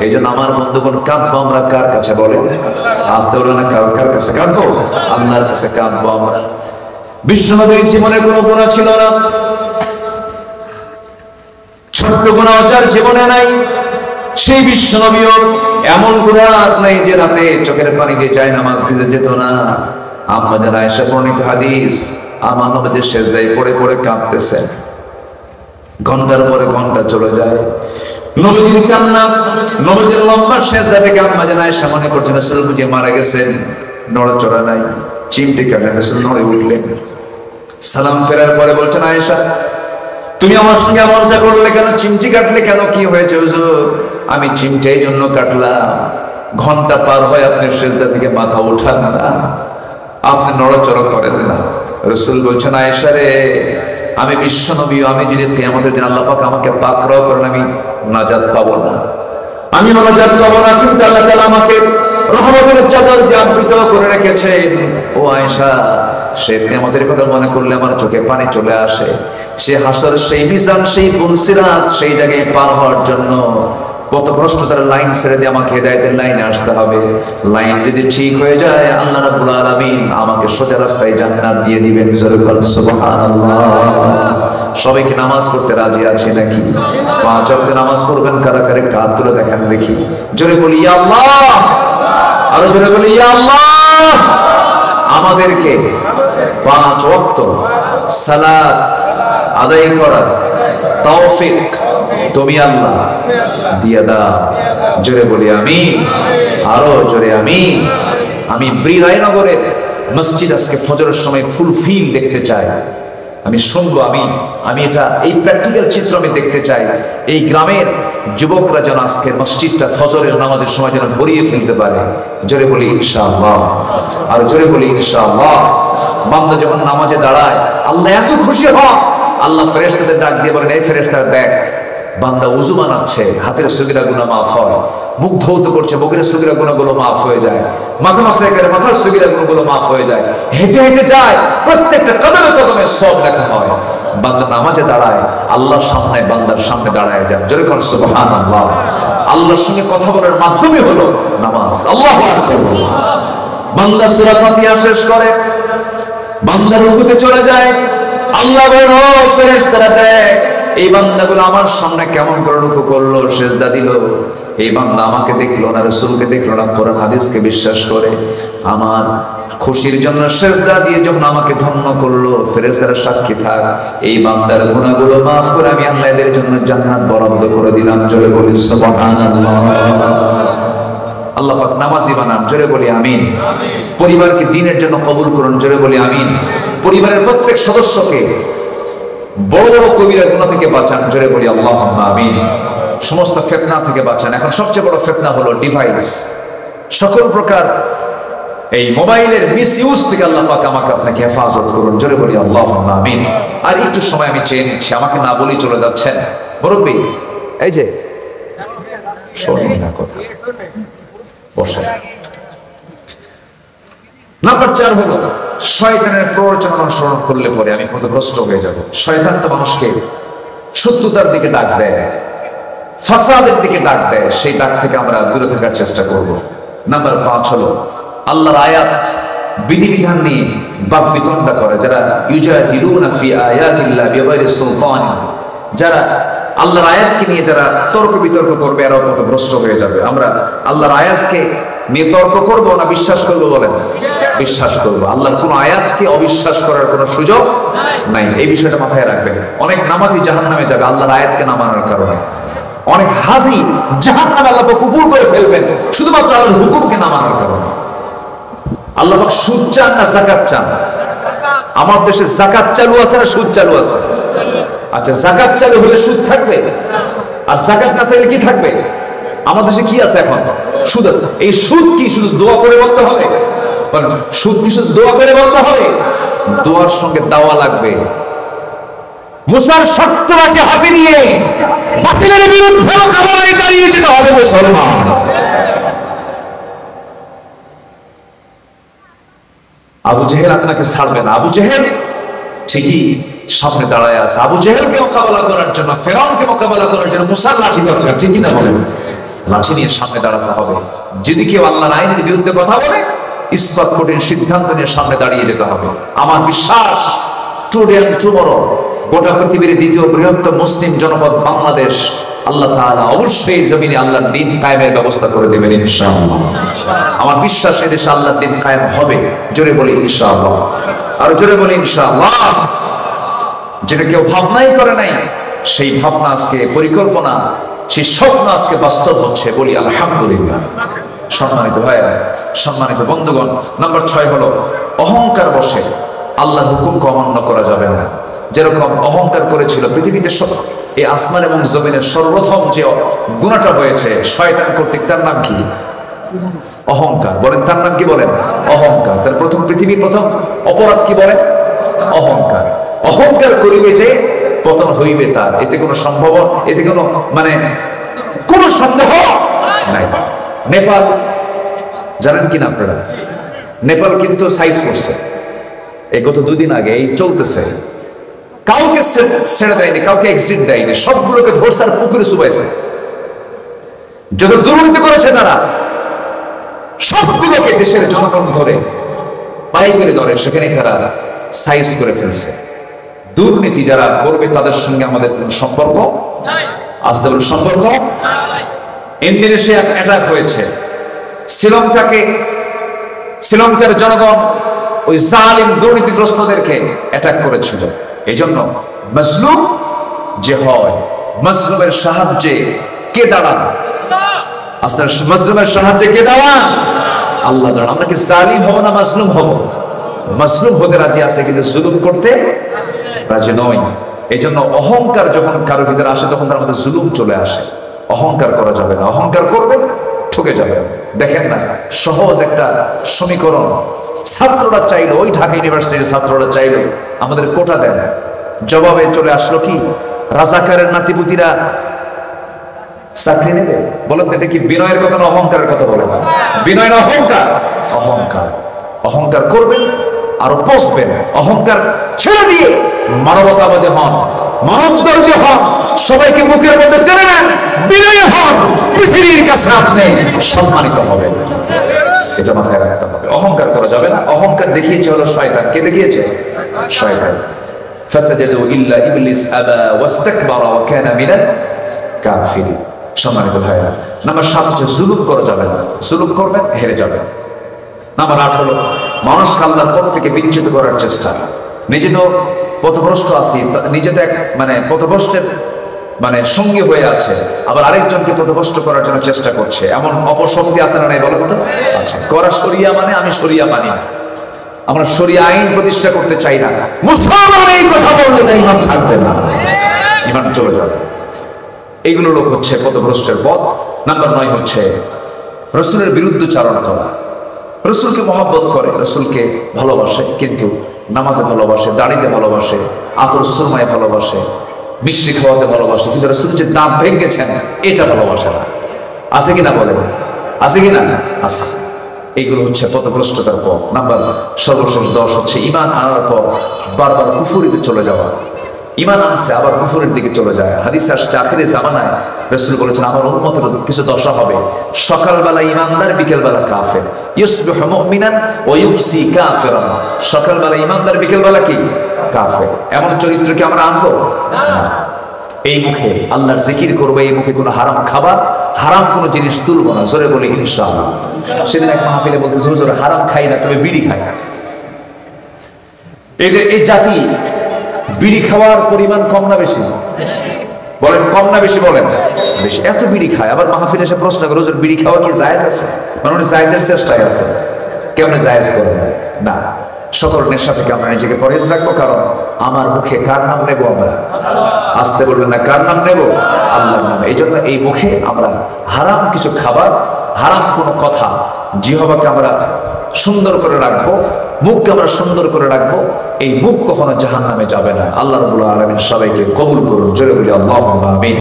এই জন্য আমার বন্ধুগণ, কাঁদবো আমরা কার কাছে বলেন? আসতে হলো না, কার কাছে কাঁদবো? আল্লাহর কাছে কাঁদবো আমরা। বিশ্বনবীর জীবনে কোনো গুনাহ ছিল না, ছোট্ট গুনাহ যার জীবনে নাই, সেই বিশ্বনবীও এমন কোনো রাত নাই যে রাতে চোখের পানি দিয়ে যায় নামাজ ভিজে যেত না। আম্মা জান আয়েশা বর্ণিত হাদিস, আমার নবীর সেজদায় পড়ে পড়ে কাঁদতেছেন, ঘন্টার পরে ঘন্টা চলে যায়, নবীজির কান্না, নবীজির লম্বা সেজদা থেকে আম্মা জান আয়েশা মনে করছেন রাসূল বুঝি মারা গেছেন। নড়াচড়া নাই, চিমটি কাটেন, রাসূল নড়ে উঠলেন। সালাম ফেরার পরে বলছেন, আয়েশা তুমি আমার সঙ্গে এমনটা করলে কেন? চিমটি কাটলে কেন? কি হয়েছে হুজুর? আমি চিমটি এই জন্য কাটলাম, ঘন্টা পার হয় আপনি সেজদা থেকে মাথা উঠান না, আপনি নড়াচড়া করেন না। রাসূল বলছেন, আয়েশা রে, আমি বিশ্বনবী, আমি যদি কিয়ামতের দিন আল্লাহ পাক আমাকে পাকড়াও করেন, আমি নাজাত পাবো না, আমি নাজাত পাবো না, কিন্তু আল্লাহ তাআলা আমাকে রহমতের চাদর দিয়ে আবৃত করে রেখেছেন। ও আয়েশা, সে কিয়ামতের কথা মনে করলে আমার চোখে পানি চলে আসে। সে হাসর, সেই মিজান, সেই পুলসিরাত, সেই জায়গায় পার হওয়ার জন্য পথভ্রষ্টতার লাইন ছেড়ে দিয়ে আমাকে হেদায়েতের লাইনে আসতে হবে। লাইন যদি ঠিক হয়ে যায়, আল্লাহ রাব্বুল আলামিন আমাকে সোজা রাস্তায় জান্নাত দিয়ে দিবেন। সুবহানাল্লাহ। সবাইকে নামাজ পড়তে রাজি আছে নাকি? 5 ওয়াক্ত নামাজ পড়বেন কারা কারা? কাঁধ তুলে দেখেন দেখি, জোরে বলি ইয়া আল্লাহ, আরো জোরে বলি ইয়া আল্লাহ। আমাদেরকে 5 ওয়াক্ত সালাত আদায় করার তৌফিক তুমি আল্লাহ দিয়ে দাও। জোরে বলি আমিন, আরো জোরে আমিন। আমি বীরাইনগরের মসজিদ আজকে ফজরের সময় ফুলফিল দেখতে চাই, আমি শুনবো, আমি এটা এই প্র্যাকটিক্যাল চিত্র আমি দেখতে চাই। এই গ্রামের যুবকরা যেন আজকে মসজিদটা ফজরের নামাজের সময় যেন ভরিয়ে ফেলতে পারে। জোরে বলি ইনশাআল্লাহ, আর জোরে বলি ইনশাআল্লাহ। বান্দা যখন নামাজে দাঁড়ায়, আল্লাহ এত খুশি হন, আল্লাহ ফেরেশতাদের ডাক দিয়ে বলেন, এই ফেরেশতারা দেখ, বান্দা উযু বানাচ্ছে, হাতের সগীরা গুনাহ মাফ হয়, মুখ ধৌত করছে, মুখের সগীরা গুনাহগুলো মাফ হয়ে যায়, মাথা মাসায় করে মাথার সগীরা গুনাহগুলো মাফ হয়ে যায়, হেঁটে হেঁটে যায়, প্রত্যেকটা কদমে কদমে সব লেখা হয়। বান্দা নামাজে দাঁড়ায়, আল্লাহর সামনে, বান্দার সামনে দাঁড়ায় যায়। জোরে কোন সুবহানাল্লাহ। আল্লাহর সঙ্গে কথা বলার মাধ্যমে হলো নামাজ। আল্লাহু আকবার। বান্দা সূরা ফাতিহা শেষ করে, বান্দা রুকুতে চলে যায়, আল্লাহ বলেন, ও ফেরেশতারা দেখ, এই বান্দাগুলো আমার সামনে কেমন করে রুকু করলো, সেজদা দিল। এই বান্দা আমাকে দেখলো না, রাসূলকে দেখলো না, কোরআন হাদিসকে বিশ্বাস করে আমার খুশির জন্য সেজদা দিয়ে যখন আমাকে ধন্য করলো, ফেরেশতারা সাক্ষী থাক, এই বান্দার গুনাহগুলো মাফ করে আমি আল্লাহ এদের জন্য জান্নাত বরাদ্দ করে দিলাম। জোরে বলি সুবহানাল্লাহ। আল্লাহ পাক নামাজি বানান। জোরে বলি আমিন। পরিবারকে দ্বীনের জন্য কবুল করুন। জোরে বলি আমিন। পরিবারের প্রত্যেক সদস্যকে বড় বড় কবিরা গুনাহ থেকে বাঁচান। জোরে বলি আল্লাহুম্মা আমিন। সমস্ত ফিতনা থেকে বাঁচান। এখন সবচেয়ে বড় ফিতনা হলো ডিভাইস, সকল প্রকার এই মোবাইলের মিসইউজ থেকে আল্লাহ পাক আমাকে আপনাকে হেফাজত করুন। জোরে বলি আল্লাহুম্মা আমিন। আর একটু সময় আমি চেয়ে নিচ্ছি, আমাকে না বলি চলে যাচ্ছেন মুরব্বী, এই যে শোনেন না কথা, বসে। নাম্বার 4 হলো শয়তানের প্ররোচনা অনুসরণ করলে পরে আমি পথভ্রষ্ট হয়ে যাব। শয়তান তো মানুষকে শত্রুতার দিকে ডাক দেয়, ফাসাদের দিকে ডাক দেয়, সেই ডাক থেকে আমরা দূরে থাকার চেষ্টা করব। নাম্বার 5 হলো আল্লাহর আয়াত বিধিবিধান নিয়ে বাকবিতণ্ডা করে, যারা ইউজাদিলুনা ফি আয়াতিল্লাহ বিগাইরি সুলতান, যারা আল্লাহর আয়াতকে নিয়ে যারা তর্ক বিতর্ক করবে, এরাও পথভ্রষ্ট হয়ে যাবে। আমরা আল্লাহর আয়াতকে নিয়ে তর্ক করব না বিশ্বাস করব? বলেন বিশ্বাস করব। আল্লাহর কোন আয়াতকে অবিশ্বাস করার কোনো সুযোগ নাই, এই বিষয়টা মাথায় রাখবেন। অনেক নামাজি জাহান্নামে যাবে আল্লাহর আয়াতকে না মানার কারণে, অনেক হাজি জাহান্নামে আল্লাহকে কবুল করে ফেলবেন শুধুমাত্র আল্লাহর হুকুমকে না মানার কারণে। আল্লাহ পাক সুদ চান না যাকাত চান? আমার দেশে যাকাত চালু আছে না সুদ চালু আছে? আচ্ছা, যাকাত চালু হলে সুদ থাকবে, আর যাকাত না থাকলে কি থাকবে? আমাদের দেশে কি আছে? এখন সুদ আছে। এই সুদ কি শুধু দোয়া করে বলতে হবে? সুদ কি শুধু দোয়া করে বলতে হবে? দোয়ার সঙ্গে দাওয়া লাগবে। মুসার 70 আছে হাতে নিয়ে বাতিলের বিরুদ্ধে মোকাবেলায় দাঁড়িয়ে যেতে হবে মুসলমান। আবু জেহেল আপনাকে ছাড়বে না। আবু জেহেল ঠিকই সামনে দাঁড়ায় আছে। আবু জেহেলকে মোকাবেলা করার জন্য, ফেরাউনকে মোকাবেলা করার জন্য মুসার লাঠি দরকার, ঠিক কিনা বলেন? লাঠি নিয়ে সামনে দাঁড়াতে হবে। যদি কেউ আল্লাহর আইনের বিরুদ্ধে কথা বলে, ইসপাত কঠিন সিদ্ধান্ত নিয়ে সামনে দাঁড়িয়ে যেতে হবে। আমার বিশ্বাস টুডে এন্ড টুমরো গোটা পৃথিবীর দ্বিতীয় বৃহত্তম মুসলিম জনপদ বাংলাদেশ, আল্লাহ তাআলা অবশ্যই জমিনে আল্লাহর দ্বীন কায়েমের ব্যবস্থা করে দেবেন ইনশাআল্লাহ। আমার বিশ্বাস এদেশে আল্লাহর দ্বীন কায়েম হবে। জোরে বলি ইনশাআল্লাহ, আর জোরে বলি ইনশাআল্লাহ। যেটা কেউ ভাবনাই করে নাই, সেই ভাবনা আজকে পরিকল্পনা, সেই স্বপ্ন আজকে বাস্তব হচ্ছে। বলি আলহামদুলিল্লাহ। সম্মানিত ভাইরা, সম্মানিত বন্ধুগণ, নাম্বার 6 হলো অহংকার বশে আল্লাহর হুকুমকে অমান্য করা যাবে না। যেরকম অহংকার করেছিল পৃথিবীতে এই আসমান এবং জমিনের সর্বপ্রথম যে গুনাহটা হয়েছে শয়তান কর্তৃক, তার নাম কি? অহংকার। বলেন তার নাম কি? বলেন অহংকার। তার প্রথম পৃথিবীর প্রথম অপরাধ কি বলেন? অহংকার। অহংকার করিবে যে পতন হইবে তার, এতে কোনো সম্ভব, এতে কোনো কোনো সন্দেহ নাই। নেপাল জানেন কিনা আপনারা? নেপাল কিন্তু সাইজ করছে এই গত 2 দিন আগে, এই চলতেছে। কাউকে ছেড়ে দেয়নি, কাউকে এক্সিট দেয়নি, সবগুলোকে ধরছে আর পুকুরে চুবাইছে। যত দুর্নীতি করেছে তারা সবগুলোকে দেশের জনগণ ধরে পাই করে ধরে সেখানেই তারা সাইজ করে ফেলছে। দুর্নীতি যারা করবে তাদের সঙ্গে আমাদের কোনো সম্পর্ক আসতে পারে? সম্পর্ক। ইন্দোনেশিয়া অ্যাটাক হয়েছে, শ্রীলঙ্কার জনগণ ওই জালিম দুর্নীতিগ্রস্তদেরকে অ্যাটাক করেছিল। এই জন্য মাজলুম যে হয়, মাজলুমের সাহায্যে কে দাঁড়ান? আস্তে মাজলুমের সাহায্যে কে দাঁড়ান? আল্লাহ দাঁড়ান। আমরা কি জালিম হব না মাজলুম হব? মাজলুম হতে রাজি আছে, কিন্তু জুলুম করতে রাজি নয়। এই জন্য অহংকার যখন কারো ভিতরে আসে তখন তার মধ্যে জুলুম চলে আসে। অহংকার করা যাবে না। অহংকার করবে ঠকে যাবে। দেখেন না, সহজ একটা সমীকরণ। ছাত্ররা চাইলো, ওই ঢাকা ইউনিভার্সিটির ছাত্ররা চাইলো আমাদের কোটা দেন, জবাবে চলে আসলো কি? রাজাকারের নাতিপুতিরা চাকরি নেবে। বলেন এটা কি বিনয়ের কথা না অহংকারের কথা? বলে বিনয় না অহংকার? অহংকার। অহংকার করবেন আরো পচবেন। অহংকার ছেড়ে দিয়ে মানবতাবাদী হন, মানবদর্দী হন, সবাইকে মুখের মধ্যে টেনে নেন, বিনয়ী হন, পৃথিবীর কাছে আপনি সম্মানিত হবেন। এটা মাথায় রাখতে হবে। অহংকার করা যাবে না। অহংকার দেখিয়েছে হলো শয়তান। কে দেখিয়েছে? শয়তান। ফাসাজাদু ইল্লা ইবলিস আবা ওয়াস্তাকবারা ওয়া কানা মিনাল কাফিরিন। সম্মানিত ভাইরা, নাম্বার 7 হচ্ছে জুলুম করা যাবে না। জুলুম করবেন হেরে যাবেন। নাম্বার 8 হলো মানুষকে আল্লাহর পথ থেকে বিচ্যুত করার চেষ্টা। নিজে তো পথভ্রষ্ট আছি, নিজে তো পথভ্রষ্টের সঙ্গী হয়ে আছে, আবার আরেকজনকে পথভ্রষ্ট করার জন্য চেষ্টা করছে। এমন অপশক্তি আছে না নাই বলেন তো? আচ্ছা, করা শরিয়া মানে আমি শরিয়া মানি না, আমরা শরিয়া আইন প্রতিষ্ঠা করতে চাই না। মুসলমান এই কথা বললে তার ঈমান থাকবে না, ঈমান চলে যাবে। এইগুলো লোক হচ্ছে পথভ্রষ্টের পথ। নাম্বার 9 হচ্ছে রাসূলের বিরুদ্ধে চারণ করা। রাসূলকে মহব্বত করে, রাসূলকে ভালোবাসে, কিন্তু নামাজে ভালোবাসে, দাড়িতে ভালোবাসে, আতর সুরমায় ভালোবাসে, মিষ্টি খাওয়াতে ভালোবাসে, কিন্তু রাসূল যে দাঁত ভেঙেছেন এটা ভালোবাসে না। আছে কিনা বলেন? আছে কিনা? আছে। এইগুলো হচ্ছে পথভ্রষ্টতার পথ। নাম্বার সর্বশেষ 10 হচ্ছে ঈমান আনার পর বারবার কুফরিতে চলে যাওয়া। ঈমান আনছে আবার কুফরের দিকে চলে যায়। হাদিসে আসছে আখিরে জামানায় রাসূল বলেছেন আমার উম্মতের কিছু দশা হবে। সকালবেলা ঈমানদার, বিকেলবেলা কাফের। ইউসবিহু মুমিনান ওয়া ইউমসি কাফিরান। সকালবেলা ঈমানদার, বিকেলবেলা কি? কাফের। এমন চরিত্র কি আমরা আনবো? না। এই মুখে আল্লাহর জিকির করবে, এই মুখে কোনো হারাম খাবার, হারাম কোনো জিনিস তুলবো না। জোরে বলি ইনশাআল্লাহ। সেদিন এক মাহফিলে বলতেছে হুজুর হারাম খাই না, তবে বিড়ি খাই। এই জাতি বিড়ি খাওয়ার পরিমাণ কম না বেশি? বলেন কম না বেশি? বলেন বেশি। এত বিড়ি খায়, আবার মাহফিলে এসে প্রশ্ন করে হুজুর বিড়ি খাওয়া কি জায়েজ আছে? উনি জায়েজের চেষ্টায় আছে। কেমনে জায়েজ করা যায়? না। সকল নেশা থেকে আমরা নিজেকে পরহেজ রাখবো, কারণ আমার মুখে কার নাম নেবো? আমরা আসতে বলবেন না, কার নাম নেবো? আল্লাহর নাম। এই জন্য এই মুখে আমরা হারাম কিছু খাবার, হারাম কোনো কথা, জিহ্বাকে আমরা সুন্দর করে রাখবো, মুখকে আমরা সুন্দর করে রাখবো। এই মুখ কখনো জাহান্নামে যাবে না। আল্লাহ রাব্বুল আলামিন সবাইকে কবুল করুন। জোরে বলি আল্লাহুম্মা আমিন।